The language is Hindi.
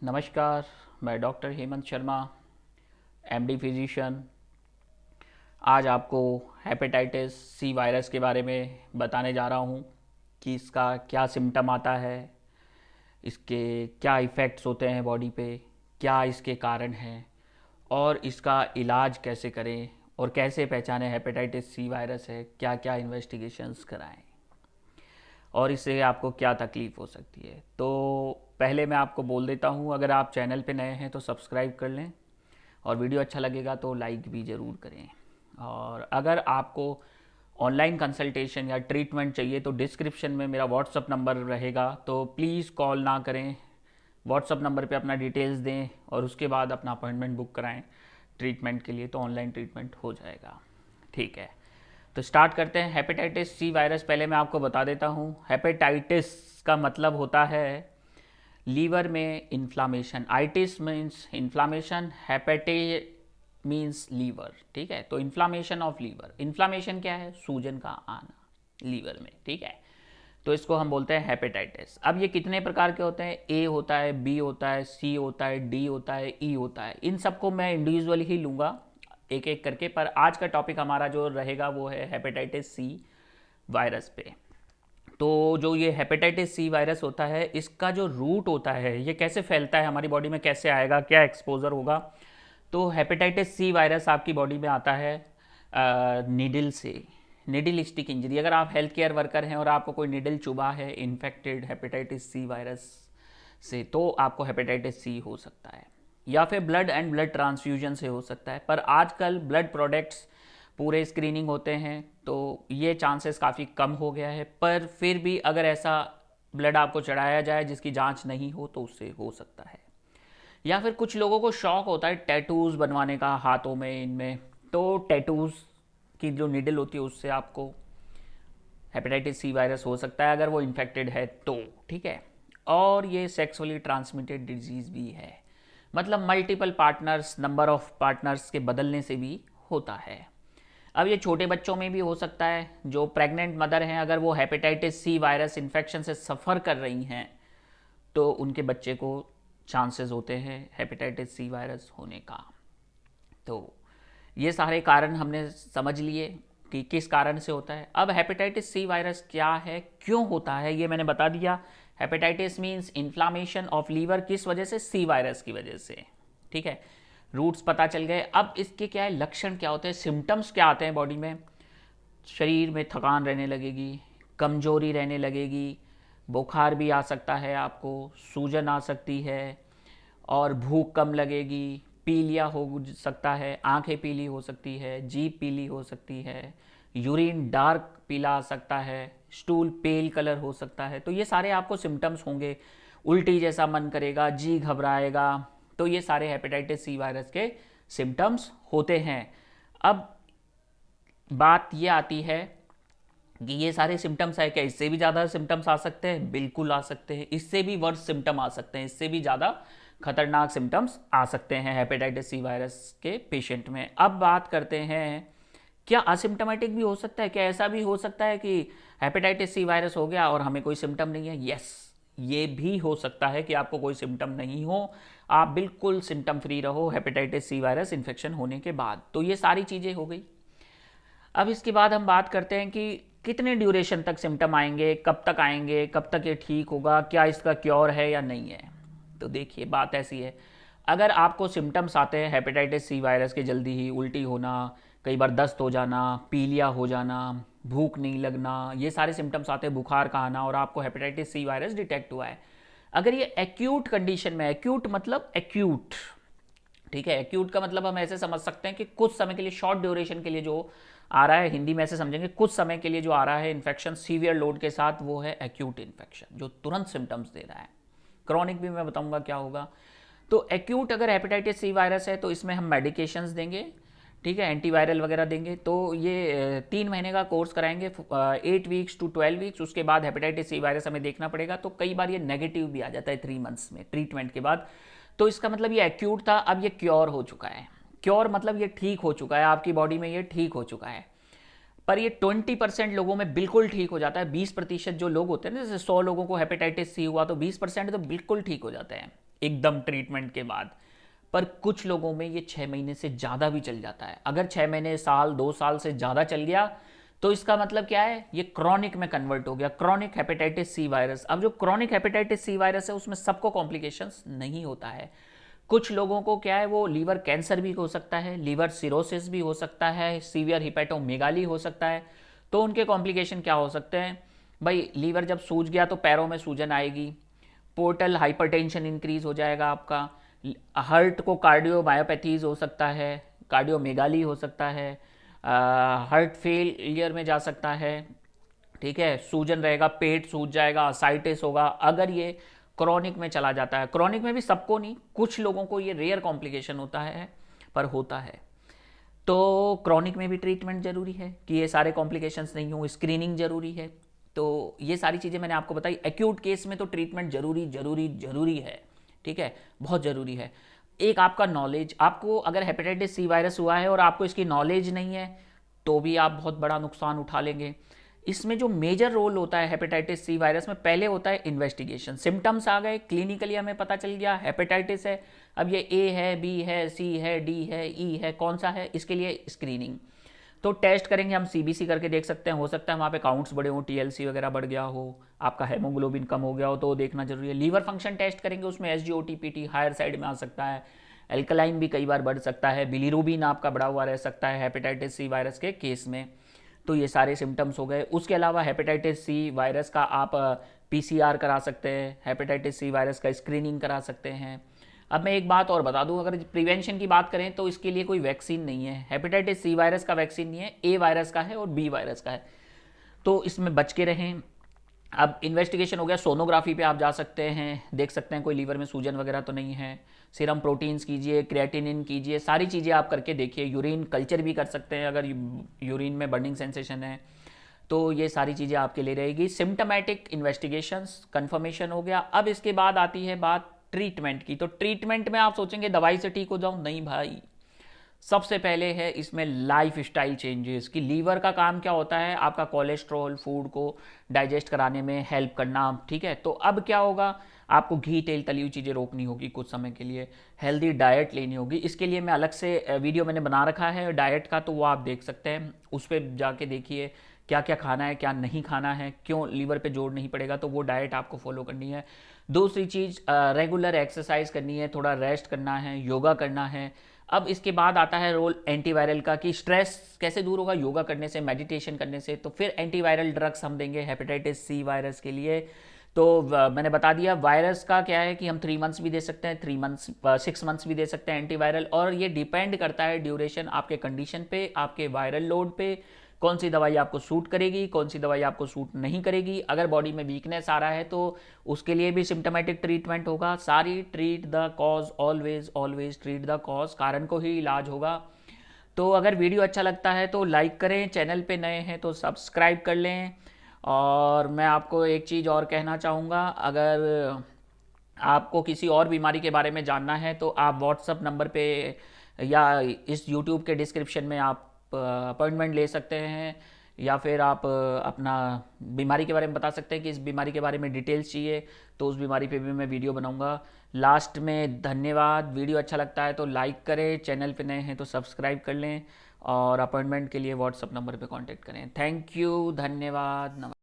नमस्कार। मैं doctor Hemant Sharma, MD physician. आज आपको हेपेटाइटिस सी वायरस के बारे में बताने जा रहा हूँ कि इसका क्या सिम्टम आता है, इसके क्या इफ़ेक्ट्स होते हैं बॉडी पे, क्या इसके कारण हैं और इसका इलाज कैसे करें और कैसे पहचानें हेपेटाइटिस सी वायरस है, क्या क्या इन्वेस्टिगेशंस कराएं और इससे आपको क्या तकलीफ़ हो सकती है। तो पहले मैं आपको बोल देता हूँ, अगर आप चैनल पे नए हैं तो सब्सक्राइब कर लें और वीडियो अच्छा लगेगा तो लाइक भी ज़रूर करें। और अगर आपको ऑनलाइन कंसल्टेशन या ट्रीटमेंट चाहिए तो डिस्क्रिप्शन में मेरा व्हाट्सअप नंबर रहेगा, तो प्लीज़ कॉल ना करें, व्हाट्सअप नंबर पे अपना डिटेल्स दें और उसके बाद अपना अपॉइंटमेंट बुक कराएं ट्रीटमेंट के लिए, तो ऑनलाइन ट्रीटमेंट हो जाएगा। ठीक है, तो स्टार्ट करते हैं। हेपेटाइटिस सी वायरस पहले मैं आपको बता देता हूँ। हेपेटाइटिस का मतलब होता है लीवर में inflammation. Itis means inflammation, hepate means liver. ठीक है, तो इन्फ्लामेशन ऑफ लीवर। इन्फ्लामेशन क्या है? सूजन का आना लीवर में। ठीक है, तो इसको हम बोलते हैं हेपेटाइटिस। अब ये कितने प्रकार के होते हैं? ए होता है, बी होता है, सी होता है, डी होता है, ई होता है। इन सबको मैं इंडिविजुअली ही लूँगा एक एक करके, पर आज का टॉपिक हमारा जो रहेगा वो है हेपेटाइटिस सी वायरस पे। तो जो ये हेपेटाइटिस सी वायरस होता है, इसका जो रूट होता है, ये कैसे फैलता है हमारी बॉडी में, कैसे आएगा, क्या एक्सपोजर होगा। तो हेपेटाइटिस सी वायरस आपकी बॉडी में आता है निडल से, निडल स्टिक इंजरी। अगर आप हेल्थ केयर वर्कर हैं और आपको कोई निडल चुभा है इन्फेक्टेड हेपेटाइटिस सी वायरस से, तो आपको हेपेटाइटिस सी हो सकता है। या फिर ब्लड एंड ब्लड ट्रांसफ्यूजन से हो सकता है, पर आजकल ब्लड प्रोडक्ट्स पूरे स्क्रीनिंग होते हैं तो ये चांसेस काफ़ी कम हो गया है। पर फिर भी अगर ऐसा ब्लड आपको चढ़ाया जाए जिसकी जांच नहीं हो तो उससे हो सकता है। या फिर कुछ लोगों को शौक होता है टैटूज़ बनवाने का हाथों में, इनमें, तो टैटूज़ की जो निडल होती है उससे आपको हेपेटाइटिस सी वायरस हो सकता है अगर वो इन्फेक्टेड है तो। ठीक है, और ये सेक्सुअली ट्रांसमिटेड डिजीज़ भी है, मतलब multiple partners, number of partners के बदलने से भी होता है। अब ये छोटे बच्चों में भी हो सकता है। जो प्रेग्नेंट मदर हैं, अगर वो हेपेटाइटिस सी वायरस इन्फेक्शन से सफ़र कर रही हैं तो उनके बच्चे को चांसेस होते हैं हेपेटाइटिस सी वायरस होने का। तो ये सारे कारण हमने समझ लिए कि किस कारण से होता है। अब हेपेटाइटिस सी वायरस क्या है, क्यों होता है, ये मैंने बता दिया। Hepatitis means inflammation of liver. किस वजह से? सी वायरस की वजह से। ठीक है, रूट्स पता चल गए। अब इसके क्या है, लक्षण क्या होते हैं, सिम्टम्स क्या आते हैं बॉडी में। शरीर में थकान रहने लगेगी, कमजोरी रहने लगेगी, बुखार भी आ सकता है आपको, सूजन आ सकती है और भूख कम लगेगी, पीलिया हो सकता है, आंखें पीली हो सकती है, जीभ पीली हो सकती है, यूरिन डार्क पीला आ सकता है, स्टूल पेल कलर हो सकता है। तो ये सारे आपको सिम्टम्स होंगे। उल्टी जैसा मन करेगा, जी घबराएगा, तो ये सारे हेपेटाइटिस सी वायरस के सिम्टम्स होते हैं। अब बात ये आती है कि ये सारे सिम्टम्स है क्या, इससे भी ज़्यादा सिम्टम्स आ सकते हैं? बिल्कुल आ सकते हैं, इससे भी वर्स सिम्टम आ सकते हैं, इससे भी ज़्यादा खतरनाक सिम्टम्स आ सकते हैं हेपेटाइटिस सी वायरस के पेशेंट में। अब बात करते हैं, क्या असिम्टोमेटिक भी हो सकता है? क्या ऐसा भी हो सकता है कि हेपेटाइटिस सी वायरस हो गया और हमें कोई सिम्टम नहीं है? यस, ये भी हो सकता है कि आपको कोई सिम्टम नहीं हो, आप बिल्कुल सिम्टम फ्री रहो हेपेटाइटिस सी वायरस इन्फेक्शन होने के बाद। तो ये सारी चीज़ें हो गई। अब इसके बाद हम बात करते हैं कि कितने ड्यूरेशन तक सिम्टम आएंगे, कब तक आएंगे, कब तक ये ठीक होगा, क्या इसका क्योर है या नहीं है। तो देखिए, बात ऐसी है, अगर आपको सिम्टम्स आते हैं हेपेटाइटिस सी वायरस के, जल्दी ही उल्टी होना, कई बार दस्त हो जाना, पीलिया हो जाना, भूख नहीं लगना, ये सारे सिम्टम्स आते हैं, बुखार का आना, और आपको हेपेटाइटिस सी वायरस डिटेक्ट हुआ है, अगर ये एक्यूट कंडीशन में, एक्यूट मतलब एक्यूट, ठीक है, एक्यूट का मतलब हम ऐसे समझ सकते हैं कि कुछ समय के लिए, शॉर्ट ड्यूरेशन के लिए जो आ रहा है, हिंदी में ऐसे समझेंगे, कुछ समय के लिए जो आ रहा है इन्फेक्शन सीवियर लोड के साथ, वो है एक्यूट इन्फेक्शन जो तुरंत सिम्टम्स दे रहा है। क्रॉनिक भी मैं बताऊंगा क्या होगा। तो एक्यूट अगर हेपेटाइटिस सी वायरस है तो इसमें हम मेडिकेशंस देंगे, ठीक है, एंटीवायरल वगैरह देंगे। तो ये 3 महीने का कोर्स कराएंगे, 8 वीक्स टू 12 वीक्स। उसके बाद हेपेटाइटिस सी वायरस हमें देखना पड़ेगा। तो कई बार ये नेगेटिव भी आ जाता है 3 मंथ्स में ट्रीटमेंट के बाद। तो इसका मतलब ये एक्यूट था, अब ये क्योर हो चुका है। क्योर मतलब ये ठीक हो चुका है, आपकी बॉडी में ये ठीक हो चुका है। पर ये 20% लोगों में बिल्कुल ठीक हो जाता है। 20% जो लोग होते हैं ना, जैसे 100 लोगों को हेपेटाइटिस सी हुआ तो 20% तो बिल्कुल ठीक हो जाते हैं। एकदम ट्रीटमेंट के बाद। पर कुछ लोगों में ये 6 महीने से ज़्यादा भी चल जाता है। अगर 6 महीने, साल, 2 साल से ज़्यादा चल गया तो इसका मतलब क्या है, ये क्रॉनिक में कन्वर्ट हो गया, क्रॉनिक हेपेटाइटिस सी वायरस। अब जो क्रॉनिक हेपेटाइटिस सी वायरस है उसमें सबको कॉम्प्लिकेशंस नहीं होता है। कुछ लोगों को क्या है, वो लीवर कैंसर भी हो सकता है, लीवर सिरोसिस भी हो सकता है, सीवियर हिपेटोमेगाली हो सकता है। तो उनके कॉम्प्लिकेशन क्या हो सकते हैं भाई, लीवर जब सूज गया तो पैरों में सूजन आएगी, पोर्टल हाइपरटेंशन इंक्रीज हो जाएगा आपका, हार्ट को कार्डियोमायोपैथीज हो सकता है, कार्डियोमेगाली हो सकता है, हार्ट फेलियर में जा सकता है, ठीक है, सूजन रहेगा, पेट सूज जाएगा, असाइटिस होगा अगर ये क्रॉनिक में चला जाता है। क्रॉनिक में भी सबको नहीं, कुछ लोगों को ये रेयर कॉम्प्लिकेशन होता है, पर होता है। तो क्रॉनिक में भी ट्रीटमेंट जरूरी है कि ये सारे कॉम्प्लिकेशंस नहीं हो, स्क्रीनिंग जरूरी है। तो ये सारी चीज़ें मैंने आपको बताई। एक्यूट केस में तो ट्रीटमेंट जरूरी जरूरी जरूरी है, ठीक है, बहुत ज़रूरी है। एक आपका नॉलेज, आपको अगर हेपेटाइटिस सी वायरस हुआ है और आपको इसकी नॉलेज नहीं है तो भी आप बहुत बड़ा नुकसान उठा लेंगे। इसमें जो मेजर रोल होता है हेपेटाइटिस सी वायरस में, पहले होता है इन्वेस्टिगेशन। सिम्टम्स आ गए, क्लिनिकली हमें पता चल गया हेपेटाइटिस है, अब ये ए है, बी है, सी है, डी है, ई है, कौन सा है, इसके लिए स्क्रीनिंग। तो टेस्ट करेंगे हम, सीबीसी करके देख सकते हैं, हो सकता है वहाँ पे काउंट्स बड़े हो, टीएलसी वगैरह बढ़ गया हो, आपका हेमोग्लोबिन कम हो गया हो, तो देखना जरूरी है। लीवर फंक्शन टेस्ट करेंगे, उसमें एसजीओटीपीटी हायर साइड में आ सकता है, एल्कलाइन भी कई बार बढ़ सकता है, बिलीरुबिन आपका बढ़ा हुआ रह सकता है हेपेटाइटिस सी वायरस के केस में। तो ये सारे सिम्टम्स हो गए। उसके अलावा हेपेटाइटिस सी वायरस का आप पीसीआर करा सकते हैं, हेपेटाइटिस सी वायरस का स्क्रीनिंग करा सकते हैं। अब मैं एक बात और बता दूं, अगर प्रिवेंशन की बात करें तो इसके लिए कोई वैक्सीन नहीं है। हेपेटाइटिस सी वायरस का वैक्सीन नहीं है, ए वायरस का है और बी वायरस का है, तो इसमें बच के रहें। अब इन्वेस्टिगेशन हो गया, सोनोग्राफी पे आप जा सकते हैं, देख सकते हैं कोई लीवर में सूजन वगैरह तो नहीं है, सीरम प्रोटीन्स कीजिए, क्रिएटिनिन कीजिए, सारी चीज़ें आप करके देखिए। यूरिन कल्चर भी कर सकते हैं अगर यूरिन में बर्निंग सेंसेशन है, तो ये सारी चीज़ें आपके लिए रहेगी। सिम्टोमेटिक इन्वेस्टिगेशंस कंफर्मेशन हो गया। अब इसके बाद आती है बात ट्रीटमेंट की। तो ट्रीटमेंट में आप सोचेंगे दवाई से ठीक हो जाऊं, नहीं भाई। सबसे पहले है इसमें लाइफ स्टाइल चेंजेस। कि लीवर का काम क्या होता है, आपका कोलेस्ट्रॉल फूड को डाइजेस्ट कराने में हेल्प करना, ठीक है। तो अब क्या होगा, आपको घी तेल तली हुई चीज़ें रोकनी होगी कुछ समय के लिए, हेल्दी डाइट लेनी होगी। इसके लिए मैं अलग से वीडियो मैंने बना रखा है डाइट का, तो वो आप देख सकते हैं, उस पर जाके देखिए क्या क्या खाना है, क्या नहीं खाना है, क्यों लीवर पे जोर नहीं पड़ेगा, तो वो डाइट आपको फॉलो करनी है। दूसरी चीज़, रेगुलर एक्सरसाइज करनी है, थोड़ा रेस्ट करना है, योगा करना है। अब इसके बाद आता है रोल एंटीवायरल का, कि स्ट्रेस कैसे दूर होगा, योगा करने से, मेडिटेशन करने से। तो फिर एंटीवायरल ड्रग्स हम देंगे हेपेटाइटिस सी वायरस के लिए। तो मैंने बता दिया वायरस का क्या है, कि हम 3 मंथ्स भी दे सकते हैं, 3 मंथ्स 6 मंथ्स भी दे सकते हैं एंटीवायरल, और ये डिपेंड करता है ड्यूरेशन आपके कंडीशन पे, आपके वायरल लोड पे, कौन सी दवाई आपको सूट करेगी, कौन सी दवाई आपको सूट नहीं करेगी। अगर बॉडी में वीकनेस आ रहा है तो उसके लिए भी सिम्टोमेटिक ट्रीटमेंट होगा। सारी treat the cause, always always treat the cause, कारण को ही इलाज होगा। तो अगर वीडियो अच्छा लगता है तो लाइक करें, चैनल पे नए हैं तो सब्सक्राइब कर लें। और मैं आपको एक चीज़ और कहना चाहूँगा, अगर आपको किसी और बीमारी के बारे में जानना है तो आप व्हाट्सअप नंबर पे या इस यूट्यूब के डिस्क्रिप्शन में आप अपॉइंटमेंट ले सकते हैं, या फिर आप अपना बीमारी के बारे में बता सकते हैं कि इस बीमारी के बारे में डिटेल्स चाहिए, तो उस बीमारी पे भी मैं वीडियो बनाऊंगा। लास्ट में धन्यवाद। वीडियो अच्छा लगता है तो लाइक करें, चैनल पे नए हैं तो सब्सक्राइब कर लें, और अपॉइंटमेंट के लिए व्हाट्सअप नंबर पे कांटेक्ट करें। थैंक यू, धन्यवाद, नमस्कार।